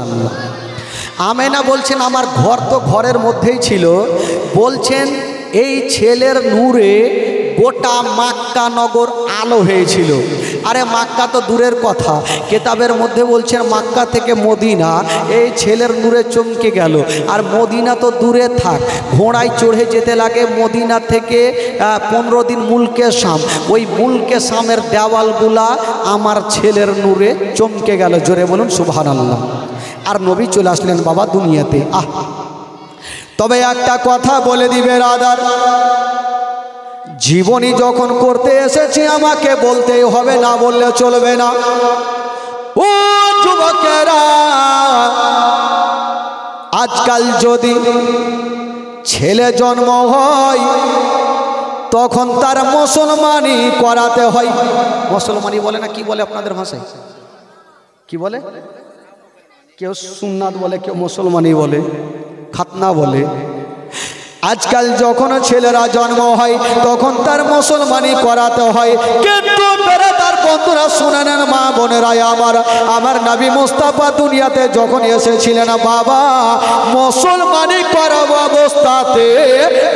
আল্লাহ। আমেনা বলছেন আমার ঘর তো ঘরের মধ্যেই ছিল, বলছেন এই ছেলের নূরে গোটা মক্কা নগর আলো হয়েছিল। আরে মক্কা তো দূরের কথা, কেতাবের মধ্যে বলছেন মক্কা থেকে মদিনা এই ছেলের নূরে চমকে গেল। আর মদিনা তো দূরে থাক, ঘোড়ায় চড়ে যেতে লাগে মদিনা থেকে 15 দিন মুলকে শাম। ওই মুলকে শামের দেওয়ালগুলা আমার ছেলের নূরে চমকে গেল। জোরে বলুন সুবহানাল্লাহ। আর নবী চলে আসলেন বাবা দুনিয়াতে। তবে একটা কথা বলে দিবে রাদার, জীবনী যখন করতে এসেছি আমাকে বলতেই হবে, না বললে চলবে না। ও যুবকেরা, আজকাল যদি ছেলে জন্ম হয় তখন তার মুসলমানি করাতে হয়। মুসলমানি বলে না, কি বলে আপনাদের ভাষায়? কি বলে? কেউ সুন্নাত বলে, কেউ মুসলমানি বলে, খাতনা বলে। আজকাল যখন ছেলেরা জন্ম হয় তখন তার মুসলমানি করাতে হয়। কিন্তু তার বন্ধুরা শুনে নেন, মা বোনেরা আমার নবী মুস্তাফা দুনিয়াতে যখন এসেছিলেন বাবা, মুসলমানি করাবো অবস্থাতে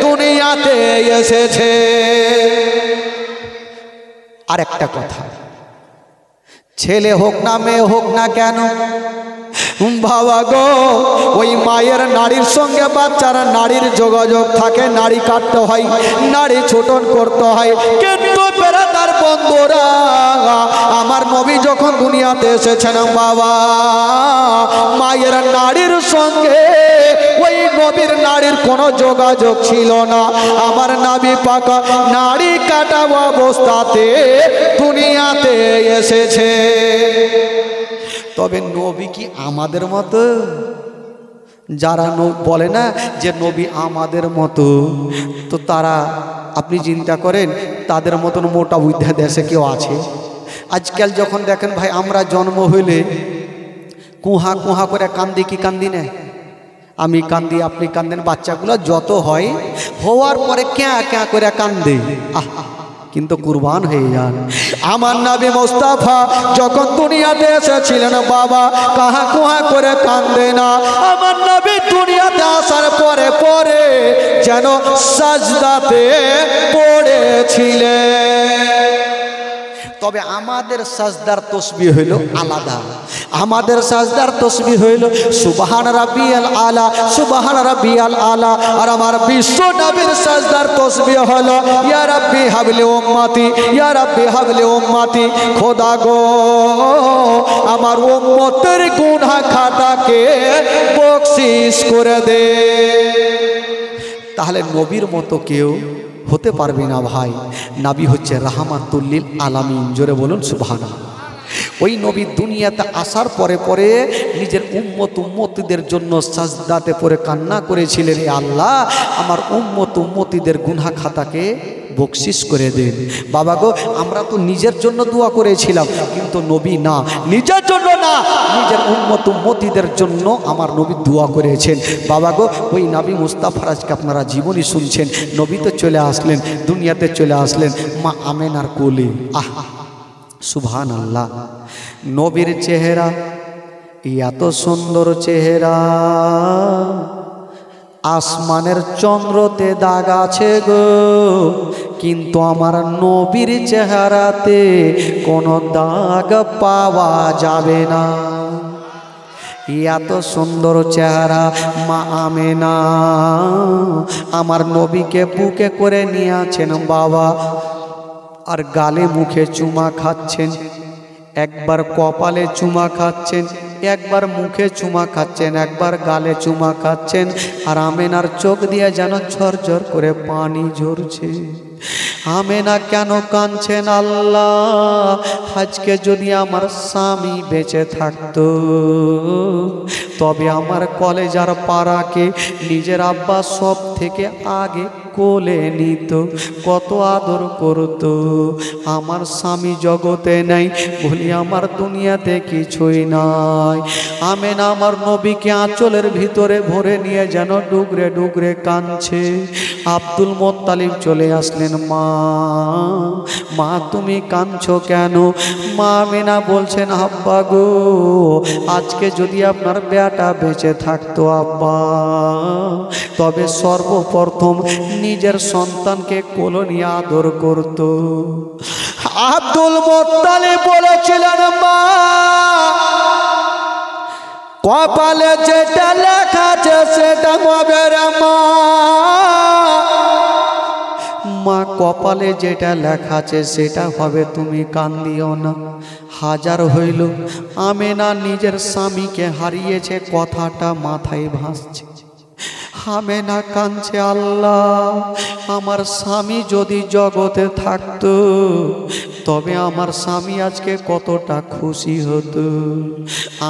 দুনিয়াতে এসেছে। আর একটা কথা, ছেলে হোক না মেয়ে হোক না কেন বাবা গো, ওই মায়ের নারীর সঙ্গে বাচ্চার নারীর যোগাযোগ থাকে, নারী কাটতে হয়, নারী ছোটন করতে হয়। কিন্তু তার বন্ধুরা আমার নবী যখন দুনিয়াতে এসেছেন বাবা, মায়ের নারীর সঙ্গে ওই নবীর নারীর কোনো যোগাযোগ ছিল না। আমার নবী পাক নারী কাটা অবস্থাতে দুনিয়াতে এসেছে। তবে নবী কি আমাদের মতো? যারা বলে না যে নবী আমাদের মতো, তো তারা আপনি চিন্তা করেন তাদের মতন মোটা বুদ্ধা দেশে কেউ আছে? আজকাল যখন দেখেন ভাই, আমরা জন্ম হইলে কুহা কুহা করে কান্দি, কি কান্দি না? আমি কান্দি, আপনি কান্দেন, বাচ্চাগুলো যত হয় হওয়ার পরে ক্যা ক্যা করে কান্দে, কিন্তু কুরবান হয়ে যান। আমার নবী মুস্তাফা যখন দুনিয়াতে এসেছিলেন বাবা, কাহা কুহা করে কান্দে না। আমার নবী দুনিয়াতে আসার পরে পরে যেন সাজদাতে পড়েছিলেন। তবে আমাদের সাজদার তসবিহ হইল আলাদা। আমাদের সাজদার তসবিহ হইল সুবহান রাব্বিয়াল আলা, সুবহান রাব্বিয়াল আলা। আর আমার বিশ্ব নবীর সাজদার তসবিহ হলো ইয়া রাব্বি হাবলি উম্মতি, ইয়া রাব্বি হাবলি উম্মতি। খোদা গো আমার উম্মতের গুনাহ খাতাকে বখশিশ করে দে। তাহলে নবীর মতো কেউ হতে পারবে না ভাই। নবী হচ্ছে রাহমাতুল লিল আলামিন। জোরে বলুন সুবহানাল্লাহ। ওই নবী দুনিয়াতে আসার পরে পরে নিজের উম্মতিদের জন্য সাজদাতে পড়ে কান্না করেছিলেন, এ আল্লাহ আমার উম্মতিদের গুনাহ খাতাকে বখশিশ করে দেন। বাবা গো, আমরা তো নিজের জন্য দোয়া করেছিলাম, কিন্তু নবী না, নিজের জন্য না, নিজের উম্মতিদের জন্য আমার নবী দোয়া করেছেন। বাবা গো, ওই নবী মুস্তাফার আজকে আপনারা জীবনী শুনছেন। নবী তো চলে আসলেন, দুনিয়াতে চলে আসলেন মা আমেনার কোলে। সুবহানাল্লাহ। নবীর চেহারা এত সুন্দর চেহারা, আসমানের চন্দ্রতে দাগ আছে গো, কিন্তু আমার নবীর চেহারাতে কোনো দাগ পাওয়া যাবে না। এত সুন্দর চেহারা মা আমেনা আমার নবীকে বুকে করে নিয়ে আছেন বাবা, আর গালে মুখে চুমা খাচ্ছেন। একবার কপালে চুমা খাচ্ছেন, একবার মুখে চুমা খাচ্ছেন, একবার গালে চুমা খাচ্ছেন। আর আমেনার চোখ দিয়ে যেন ঝরঝর করে পানি ঝরছে। আমেনা কেন কাঁদছেন? আল্লাহ, আজকে যদি আমার স্বামী বেঁচে থাকতো তবে আমার কলেজার পাড়াকে নিজের আব্বা সব থেকে আগে কোলে নিত, কত আদর করত। আমার স্বামী জগতে নাই, বলি আমার দুনিয়াতে কিছুই নাই। আমেনা আমার নবীকে আঁচলের ভিতরে ভরে নিয়ে যেন ডুগরে ডুগরে কাঁদছে। আব্দুল মোত্তালিব চলে আসলেন, মা মা তুমি কাঁদছো কেন? মা আমেনা বলছেন, আব্বা গো, আজকে যদি আপনার বেটা বেঁচে থাকতো আব্বা, তবে সর্বপ্রথম নিজের সন্তানকে কোলে নিয়ে আদর করত। আব্দুল মোত্তালিব বলেছিলেন, মা কপালে যেটা লেখা আছে সেটা হবে রে মা। মা কপালে যেটা লেখা আছে সেটা হবে, তুমি কান্দিও না। হাজার হইল আমেনা নিজের স্বামীকে হারিয়েছে, কথাটা মাথায় ভাসছে। আমেনা কাঁদছে, আল্লাহ আমার স্বামী যদি জগতে থাকতো, তবে আমার স্বামী আজকে কতটা খুশি হতো।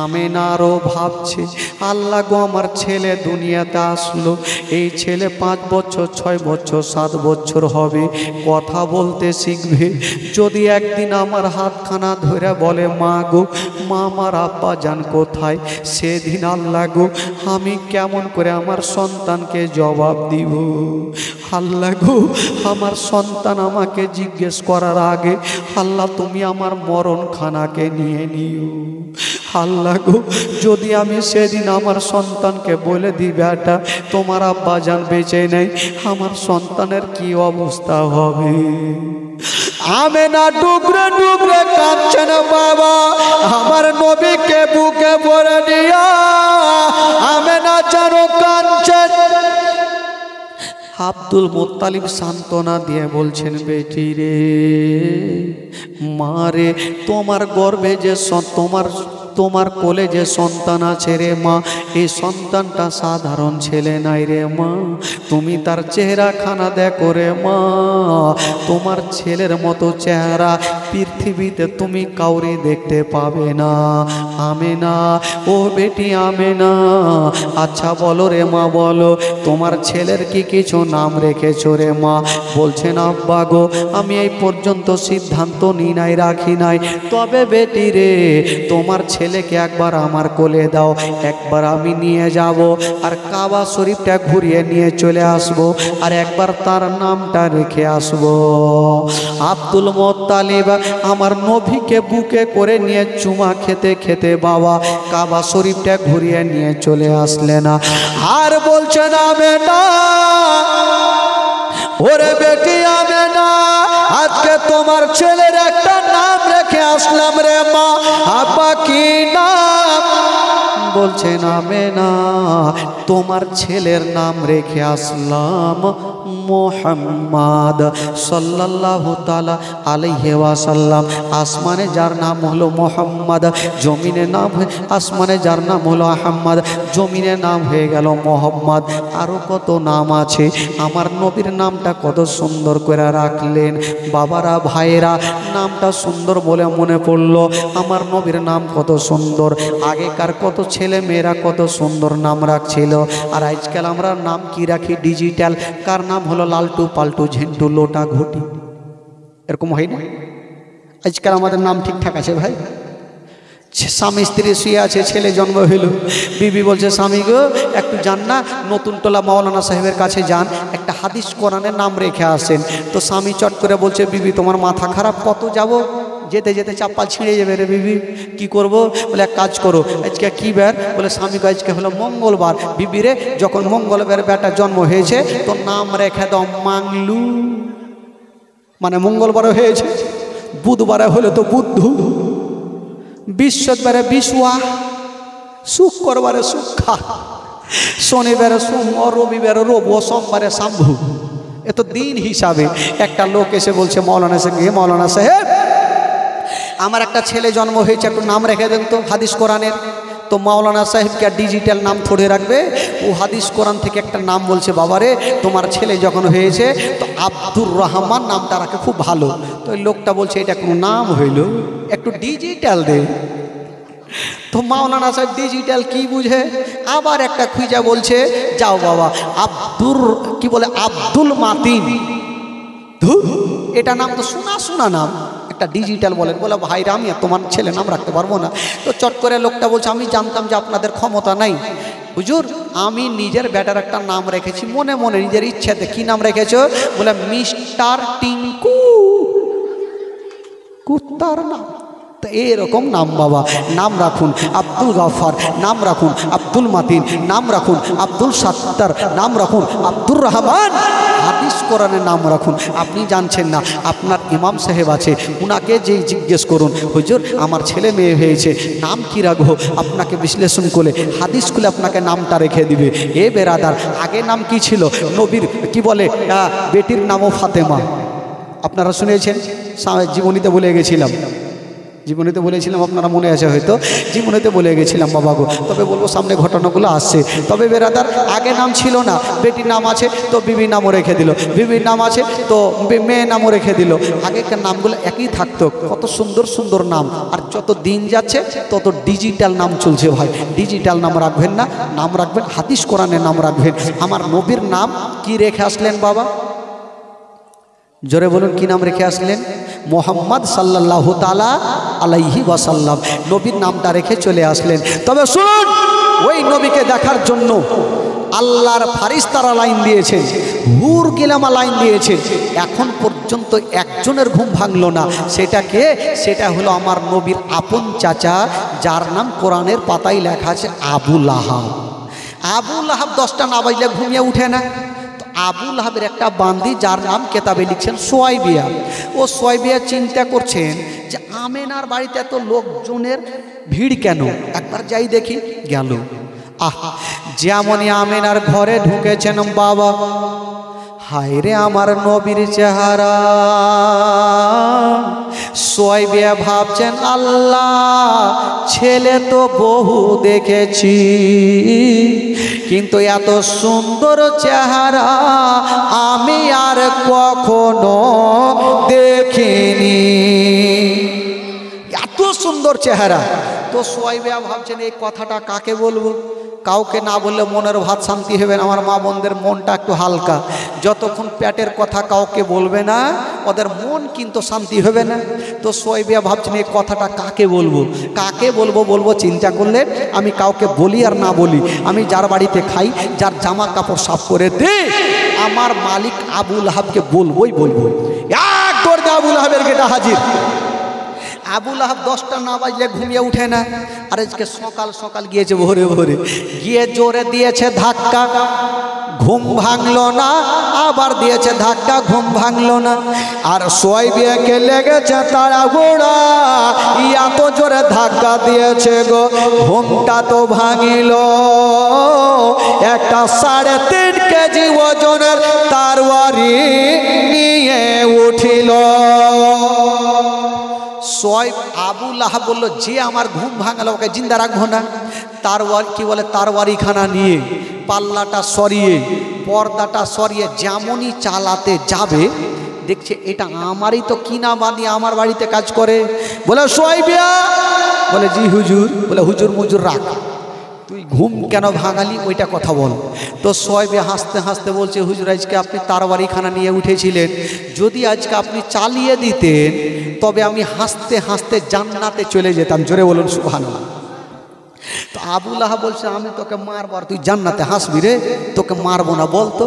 আমেনা আরও ভাবছে, আল্লাহ গো আমার ছেলে দুনিয়াতে আসলো, এই ছেলে 5 বছর 6 বছর 7 বছর হবে, কথা বলতে শিখবে। যদি একদিন আমার হাতখানা ধরে বলে, মা গো মা আমার আব্বা জান কোথায়, সেদিন আল্লাহ গো আমি কেমন করে আমার সন্তানকে জবাব দিব। আল্লাহ গো আমার সন্তান আমাকে জিজ্ঞেস করার আগে আল্লাহ তুমি আমার মরণখানাকে নিয়ে নিও। আল্লাহ গো যদি আমি সেদিন আমার সন্তানকে বলে দিই, বেটা তোমার আব্বা জান বেঁচে নেই, আমার সন্তানের কি অবস্থা হবে? আমেনা ডুগরে ডুগরে কাঁদছেন, বাবা আমার নবীকে বুকে ভরে দিয়া আমেনা যেন কাঁদছেন। আব্দুল মোত্তালিব সান্ত্বনা দিয়ে বলছেন, বেটি রে, মারে তোমার গর্ভে যে তোমার কোলে যে সন্তান আছে রে মা, এই সন্তানটা সাধারণ ছেলে নাই রে মা, তুমি তার চেহারাখানা দেখো রে মা, তোমার ছেলের মতো চেহারা পৃথিবীতে তুমি কাউরে দেখতে পাবে না। আমেনা, ও বেটি আমেনা, আচ্ছা বলো রে মা, বলো তোমার ছেলের কি কিছু নাম রেখেছো রে মা? বলছেন, আব্বা গো আমি এই পর্যন্ত সিদ্ধান্ত নিই নাই, রাখি নাই, তবে বেটি রে তোমার ছেলেকে একবার আমার কোলে দাও, একবার আমি নিয়ে যাব আর কাবা শরীফটা ঘুরিয়ে নিয়ে চলে আসব, আর একবার তার নামটা রেখে আসব। আব্দুল মোত্তালিব আমার নবীকে বুকে করে নিয়ে চুমা খেতে খেতে বাবা কাবা শরীফটা ঘুরিয়ে নিয়ে চলে আসলেন। আর বলছেন, আমেনা ওরে বেটি আমেনা, আজকে তোমার ছেলের একটা নাম রেখে আসলাম রে মা। আব্বা কি নাম? বলছেন, আমেনা তোমার ছেলের নাম রেখে আসলাম মোহাম্মদ সাল্লাল্লাহু তাআলা আলাইহি ওয়াসাল্লাম। আসমানে যার নাম হলো মোহাম্মদ, জমিনে নাম আসমানে যার নাম হলো আহম্মদ, জমিনে নাম হয়ে গেল মোহাম্মদ। আরও কত নাম আছে, আমার নবীর নামটা কত সুন্দর করে রাখলেন। বাবারা ভাইয়েরা, নামটা সুন্দর বলে মনে পড়লো, আমার নবীর নাম কত সুন্দর। আগেকার কত ছেলে মেয়েরা কত সুন্দর নাম রাখছিল, আর আজকাল আমরা নাম কি রাখি ডিজিটাল। কার নাম হলো লালটু পাল্টু ঝেন্টু লোটা ঘটি, এরকম হয় না? আজকাল আমাদের নাম ঠিকঠাক আছে ভাই। স্বামী স্ত্রী শুয়ে আছে, ছেলে জন্ম হইল, বিবি বলছে, স্বামী গো একটু যান না নতুন টোলা মাওলানা সাহেবের কাছে যান, একটা হাদিস কোরআনের নাম রেখে আসেন। তো স্বামী চট করে বলছে, বিবি তোমার মাথা খারাপ, কত যাব, যেতে যেতে চাপ্পা ছিঁড়ে যাবে রে বিবি, কি করব? বলে এক কাজ করো, আজকে কি বার? বলে স্বামী আজকে হলো মঙ্গলবার, বিবি রে যখন মঙ্গলবার বেটা জন্ম হয়েছে তো নাম রেখে দাও মাংলু, মানে মঙ্গলবারে হয়েছে, বুধবারে হলে তো বুদ্ধু, বৃহস্পতিবারে বিশুয়া, শুক্রবারে সুখা, শনিবারে সোম, রবিবারে রব, সোমবারে শাম্ভু। এ তো দিন হিসাবে। একটা লোক এসে বলছে মৌলানা সাহেব, মৌলানা সাহেব আমার একটা ছেলে জন্ম হয়েছে, একটু নাম রেখে দেন তো হাদিস কোরআনের। তো মাওলানা সাহেবকে আর ডিজিটাল নাম থোড়ে রাখবে, ও হাদিস কোরআন থেকে একটা নাম বলছে, বাবারে তোমার ছেলে যখন হয়েছে তো আব্দুর রহমান নামটা রাখে, খুব ভালো। তো ওই লোকটা বলছে, এটা কোনো নাম হইল, একটু ডিজিটাল দে। তো মাওলানা সাহেব ডিজিটাল কি বুঝে, আবার একটা খুঁজা বলছে যাও বাবা আব্দুল মাতিন। ধুর, এটা নাম তো শোনা শোনা নাম, একটা ডিজিটাল বলেন। বলে ভাইরা আমি তোমার ছেলে নাম রাখতে পারবো না। তো চট করে লোকটা বলছে আমি জানতাম যে আপনাদের ক্ষমতা নাই হুজুর, আমি নিজের বেটার একটা নাম রেখেছি মনে মনে নিজের ইচ্ছাতে। কি নাম রেখেছো? বলে মিস্টার টিঙ্কু, কুত্তার নাম। তো এরকম নাম বাবা, নাম রাখুন আব্দুল গাফার, নাম রাখুন আব্দুল মাতিন, নাম রাখুন আব্দুল সাত্তার, নাম রাখুন আব্দুর রহমান, হাদিস কোরআনের নাম রাখুন। আপনি জানছেন না, আপনার ইমাম সাহেব আছে, উনাকে যেই জিজ্ঞেস করুন হুজুর আমার ছেলে মেয়ে হয়েছে নাম কি রাখবো, আপনাকে বিশ্লেষণ করে হাদিস খুলে আপনাকে নামটা রেখে দিবে। এ বেরাদার, আগে নাম কি ছিল? নবীর কি বলে বেটির নামও ফাতেমা, আপনারা শুনেছেন, জীবনীতে বলে গেছিলাম, জীবনীতে বলেছিলাম, আপনারা মনে আছে হয়তো, জীবনীতে বলে গেছিলাম বাবা গো। তবে বলবো সামনে ঘটনাগুলো আসছে। তবে বেরাদার, আগে নাম ছিল না, বেটির নাম আছে তো বিবির নামও রেখে দিল, বিবির নাম আছে তো মেয়ের নামও রেখে দিল। আগেকার নামগুলো একই থাকতো, কত সুন্দর সুন্দর নাম। আর যত দিন যাচ্ছে তত ডিজিটাল নাম চলছে ভাই। ডিজিটাল নাম রাখবেন না, নাম রাখবেন হাদিস কোরআনের নাম রাখবেন। আমার নবীর নাম কি রেখে আসলেন বাবা? জোরে বলুন, কি নাম রেখে আসলেন? মোহাম্মদ সাল্লাল্লাহু তাআলা আলাইহি ওয়াসাল্লাম, নবীর নামটা রেখে চলে আসলেন। তবে শুনুন, ওই নবীকে দেখার জন্য আল্লাহর ফারিস্তারা লাইন দিয়েছে, হুর গিলামা লাইন দিয়েছে, এখন পর্যন্ত একজনের ঘুম ভাঙলো না। সেটা কে? সেটা হলো আমার নবীর আপন চাচা, যার নাম কোরআনের পাতায় লেখা আছে আবু লাহাব। আবু লাহাব 10টা না বাজলে ঘুমিয়ে উঠে না। আবু লাহাবের একটা বান্দি, যার নাম কেতাবে লিখছেন সোয়াইবিয়া। ও সোয়াইবিয়া চিন্তা করছেন যে আমেনার বাড়িতে এত লোকজনের ভিড় কেন, একবার যাই দেখি। গেল, আহা, যেমনই আমেনার ঘরে ঢুকেছেন বাবা, হায় রে আমার নবীর চেহারা। সোয়াইবিয়া ভাবছেন আল্লাহ, ছেলে তো বহু দেখেছি, কিন্তু এত সুন্দর চেহারা আমি আর কখনো দেখিনি, এত সুন্দর চেহারা। তো সোয়াইবিয়া ভাবছেন এই কথাটা কাকে বলবো? কাউকে না বললে মনের ভাত শান্তি হবে না। আমার মা বোনদের মনটা একটু হালকা, যতক্ষণ পেটের কথা কাউকে বলবে না ওদের মন কিন্তু শান্তি হবে না। তো সোয়াইবিয়া ভাবছেন এই কথাটা কাকে বলবো, কাকে বলবো বলবো চিন্তা করলেন আমি কাউকে বলি আর না বলি, আমি যার বাড়িতে খাই, যার জামা কাপড় সাফ করে দে, আমার মালিক আবু লাহাবকে বলবোই বলবো। এক দৌড়ে আবু লাহাবের গেটা হাজির। আবু লাহাব 10টা না বাজলে ঘুমিয়ে উঠে না। আর আজকে সকাল সকাল গিয়েছে, ভোরে ভোরে গিয়ে জোরে দিয়েছে ধাক্কা, ঘুম ভাঙলো না, আবার দিয়েছে ধাক্কা, ঘুম ভাঙলো না। আর সোয়াইবিয়াকে লেগেছে তাড়াহুড়া, এত জোরে ধাক্কা দিয়েছে গো, ঘুমটা তো ভাঙিল। একটা 3.5 কেজি ওজনের তরবারি নিয়ে উঠিল। সোয়াইব আবু লাহাব বলল, যে আমার ঘুম ভাঙালো ওকে জিন্দা রাখবো না। তারওয়ারি কি বলে, তারওয়ারিখানা নিয়ে পাল্লাটা সরিয়ে পর্দাটা সরিয়ে যেমনই চালাতে যাবে, দেখছে এটা আমারই তো কিনা বানিয়ে আমার বাড়িতে কাজ করে। বলে সোয়াইবিয়া, বলে জি হুজুর। বলে হুজুর মুজুর রাখ, তুই ঘুম কেন ভাঙালি ওইটা কথা বল। তো সোয়াইবিয়া হাসতে হাসতে বলছে, হুজুর আজকে আপনি তারবারিখানা নিয়ে উঠেছিলেন, যদি আজকে আপনি চালিয়ে দিতেন তবে আমি হাসতে হাসতে জান্নাতে চলে যেতাম। জোরে বলুন সুবহানাল্লাহ। তো আবু লাহাব বলছে, আমি তোকে মারবো আর তুই জান্নাতে হাসবি রে, তোকে মারবো না, বলতো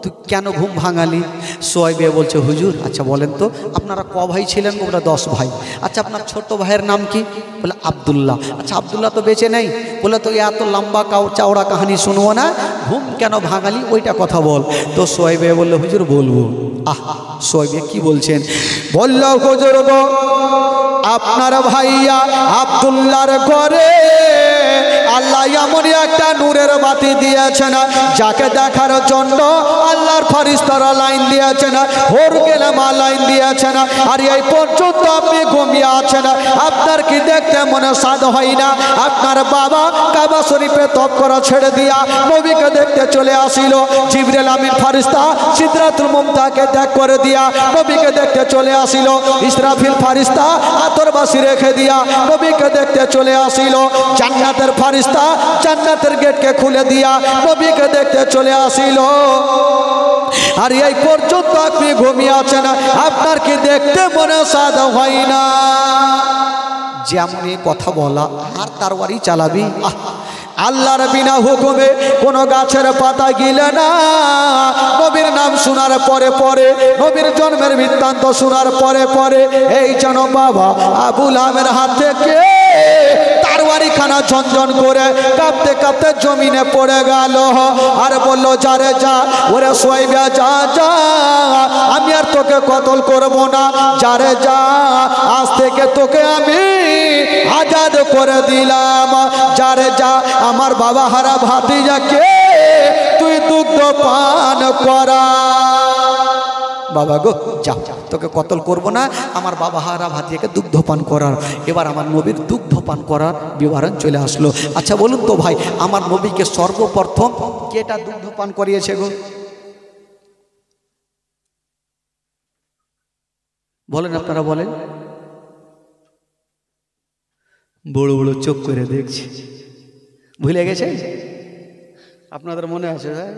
তুই কেন ঘুম ভাঙালি? সোয়াইবিয়া বলছে, হুজুর আচ্ছা বলেন তো আপনারা ক ভাই ছিলেন? বলে 10 ভাই। আচ্ছা আপনার ছোট ভাইয়ের নাম কি? বলে আব্দুল্লাহ। আচ্ছা আব্দুল্লাহ তো বেঁচে নেই। বলে তো এত লম্বা চাওড়া কাহিনী শুনবো না, ঘুম কেন ভাঙালি ওইটা কথা বল। তো সোয়াইবিয়া বললো, হুজুর বলবো। সোয়াইবিয়া কি বলছেন? বলল, হুজুর গো, আপনার ভাইয়া আব্দুল্লাহর ঘরে আল্লাহ এমনই একটা নূরের বাতি দিয়েছেন যাকে দেখার জন্য আল্লাহর ফেরেশতারা লাইন দিয়েছেন, হোর গেলাম লাইন দিয়েছেন। আর এই পর্যন্ত আপনি ঘুমিয়ে আছেন, আপনার কি দেখতে মনে সাদ হয় না? আপনার বাবা কাবা শরীফে তপ করা ছেড়ে দিয়া নবীকে দেখতে চলে আসিল। জিবরিল আমিন ফেরেশতা সিদরাতুল মুনতাহাকে ত্যাগ করে দিয়া নবীকে দেখতে চলে আসিল। ইসরাফিল ফেরেশতা আতরবাসী রেখে দিয়া নবীকে দেখতে চলে আসিল। জান্নাতের ফেরেশতা জান্নাতের গেটকে খুলে দিয়া নবীকে দেখতে চলে আসিল। আর এই পর্যন্ত আপনি ঘুমিয়ে আছেন, আপনার কি দেখতে মনে সাদ হয় না? যেমন কথা বলা আর তরবারি চালাবি। আল্লাহর বিনা হুকুমে কোনো গাছের পাতা গিলে না। নবীর নাম শোনার পরে পরে, নবীর জন্মের বৃত্তান্ত শোনার পরে পরে এই যেন বাবা আবু লাহাবের হাত থেকে তরবারি খানা ঝনঝন করে কাঁপতে কাঁপতে জমিনে পড়ে গেল। আর বলল, যারে যা ওরে সোয়াইবা যা যা, আমি আর তোকে কতল করব না। যারে যা, আজ থেকে তোকে আমি আজাদ করে দিলাম। যারে যা, আমার বাবা হারা ভাতিজাকে তুই দুগ্ধ পান করা। বাবা গো যা, তোকে কতল করব না, আমার বাবা হারা ভাতিজাকে দুগ্ধ পান করার। এবার আমার নবীর দুগ্ধ পান করার বিবরণ চলে আসলো। আচ্ছা বলুন তো ভাই, আমার নবীকে সর্বপ্রথম কেটা দুগ্ধ পান করিয়েছে গো? বলেন, আপনারা বলেন। বড় বড় চোখ করে দেখছি, ভুলে গেছে? আপনাদের মনে আছে ভাই?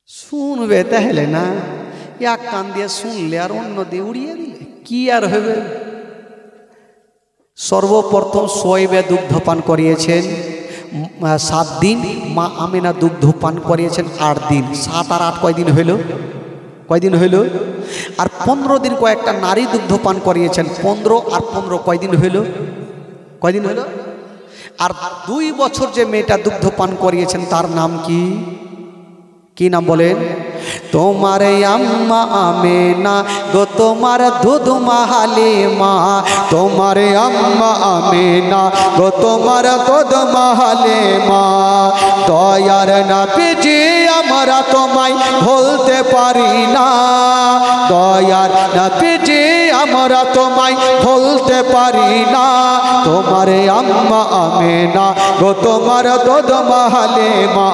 শুনবে তাহলে না, এক কান দিয়ে শুনলে আর অন্য দিয়ে উড়িয়ে দিলে কি আর হবে? সর্বপ্রথম সোয়াইবা দুগ্ধ পান করিয়েছেন 7 দিন, মা আমিনা দুগ্ধ পান করিয়েছেন 8 দিন। 7 আর 8 কয়দিন হইল? কয়দিন হইল? আর 15 দিন কয়েকটা নারী দুগ্ধ পান করিয়েছেন। 15 আর 15 কয়দিন হইল? কয়দিন হইল? আর 2 বছর যে মেয়েটা দুগ্ধ পান করিয়েছেন তার নাম কি? কি নাম বলেন? তোমার আম্মা আমেনা গো, তোমার দুধ মাহালিমা। তোমার আম্মা আমেনা গো, তোমার দুধ মাহালিমা। দয়ার নবীজি আমরা তোমায় ভুলতে পারি না। দয়ার নবীজি আমরা তোমায় ভুলতে পারি না। তোমার আম্মা আমেনা গো, তোমার দুধ মাহালিমা।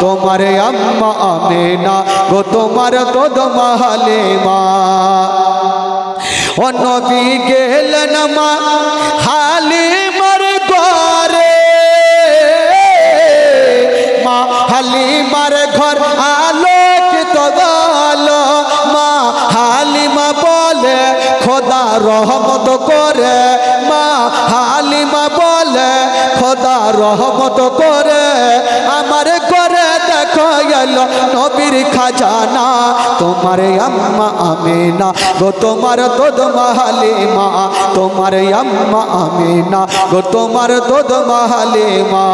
তোমার আম্মা আমেনা গো, তোমার দুধ মাহালিমা। ও নবী গেলেন মা হালিমার ঘরে, মা হালিমার ঘর আলোকিত গেল। মা হালিমা বলে খোদা রহমত করে। মা হালিমা বলে খোদা রহমত করে। আমার ঘরে দেখো এলো নবীর খাজানা। তোমার আম্মা আমেনা গো, তোমার দুধ মাহালিমা। তোমার আম্মা আমেনা গো, তোমার দুধ মাহালিমা।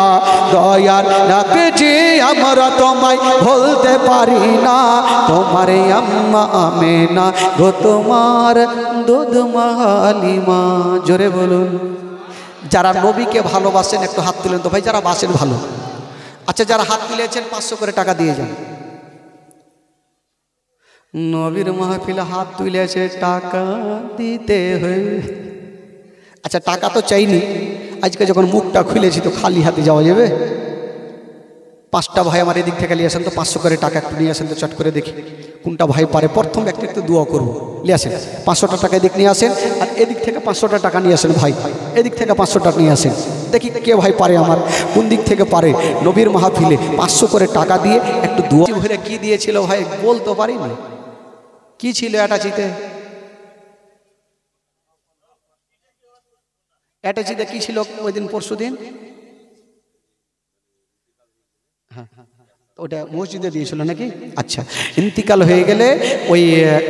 দয়ার নবীজি আমরা তোমায় ভুলতে পারি না। তোমার আম্মা আমেনা গো, তোমার দুধ মাহালিমা। জোরে বলুন। যারা নবীকে ভালোবাসেন একটু হাত তুলেন তো ভাই, যারা বাসেন ভালো। আচ্ছা, যারা হাত তুলেছেন 500 করে টাকা দিয়ে যান। নবীর মাহফিলে হাত তুলেছে, টাকা দিতে হবে। আচ্ছা, টাকা তো চাইনি, আজকে যখন মুখটা খুলেছি তো খালি হাতে যাওয়া যাবে? 5টা ভাই আমার এদিক থেকে নিয়ে আসেন তো, 500 করে টাকা একটু নিয়ে আসেন তো, চট করে দেখি কোনটা ভাই পারে। প্রথম ব্যক্তি একটু দোয়া করবো, নিয়ে আসেন 500টা টাকা এদিক নিয়ে আসেন। আর এদিক থেকে 500টা টাকা নিয়ে আসেন ভাই, এদিক থেকে 500টা নিয়ে আসেন। দেখি কে ভাই পারে, আমার কোন দিক থেকে পারে। নবীর মাহফিলে 500 করে টাকা দিয়ে একটু দোয়া ভরে। কি দিয়েছিল ভাই বলতে পারি না, কি ছিল অ্যাটাচিতে? অ্যাটাচিতে কি ছিল ওই দিন পরশু দিন? ওটা মসজিদে দিয়েছিল নাকি? আচ্ছা, ইন্তিকাল হয়ে গেলে ওই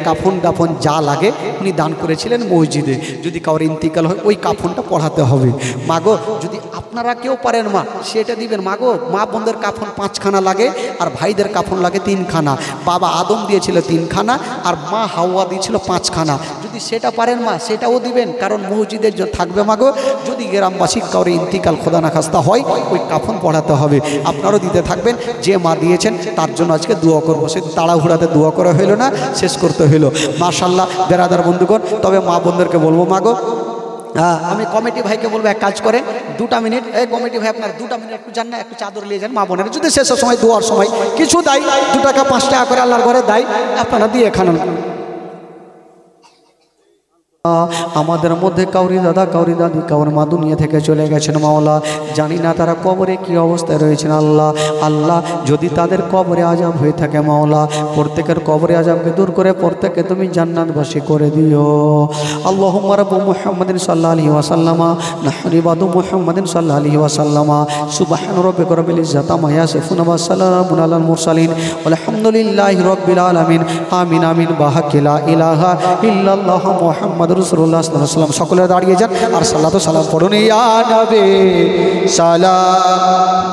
কাফন দাফন যা লাগে উনি দান করেছিলেন মসজিদে। যদি কারোর ইন্তিকাল হয় ওই কাফনটা পড়াতে হবে। মাগো যদি আপনারা কেউ পারেন মা সেটা দিবেন। মাগো মা বোনদের কাফন 5খানা লাগে, আর ভাইদের কাফন লাগে 3খানা। বাবা আদম দিয়েছিল 3খানা, আর মা হাওয়া দিয়েছিল 5খানা। যদি যদি সেটা পারেন মা সেটাও দিবেন, কারণ মসজিদের থাকবে মাগো, যদি গ্রামবাসী কাউরে ইন্তিকাল খোদা না খাস্তা হয় ওই কাফন পড়াতে হবে, আপনারাও দিতে থাকবেন। যে মা দিয়েছেন তার জন্য আজকে দোয়া করবো, সে তাড়াহুড়াতে দোয়া করা হইলো না, শেষ করতে হইলো। মাশাআল্লাহ বেরাদার বন্ধুগণ, তবে মা বোনদেরকে বলবো মাগো, আমি কমিটি ভাইকে বলবো এক কাজ করেন, 2টা মিনিট, এই কমিটি ভাই আপনার 2টা মিনিট একটু যান না, একটু চাদর নিয়ে যান মা বোনের, যদি শেষের সময় দোয়ার সময় কিছু দেয় 2 টাকা 5 টাকা করে আল্লাহর ঘরে দেয়, আপনারা দিয়ে খান। আমাদের মধ্যে কাউরি দাদা কাউরি দাদি কাউর মা দুনিয়া থেকে চলে গেছেন মাওলা, জানি না তারা কবরে কি অবস্থায় রয়েছেন। আল্লাহ আল্লাহ যদি তাদের কবরে আযাব হয়ে থাকে মাওলা, প্রত্যেকের কবরে আযাবকে দূর করে প্রত্যেককে তুমি জান্নাতবাসী করে দিও। আল্লাহুম্মা রাব্বু মুহাম্মাদিন সাল্লাল্লাহু আলাইহি ওয়াসাল্লামা নাহনু ইবাদু মুহাম্মাদিন সাল্লাল্লাহু আলাইহি ওয়াসাল্লামা সুবহান রাব্বিকা রাব্বিল ইজ্জাতি আম্মা ইয়াসিফুন ওয়া সালামুন আলাল মুরসালিন আলহামদুলিল্লাহি রাব্বিল আলামিন। আমিন আমিন বাহাক্কি লা ইলাহা ইল্লাল্লাহ মুহাম্মাদুর রাসূলুল্লাহ সাল্লাল্লাহু আলাইহি ওয়াসাল্লাম। সকলে দাঁড়িয়ে যান আর সাল্লাতু সালাম পড়ুন। ইয়া নবী সালাম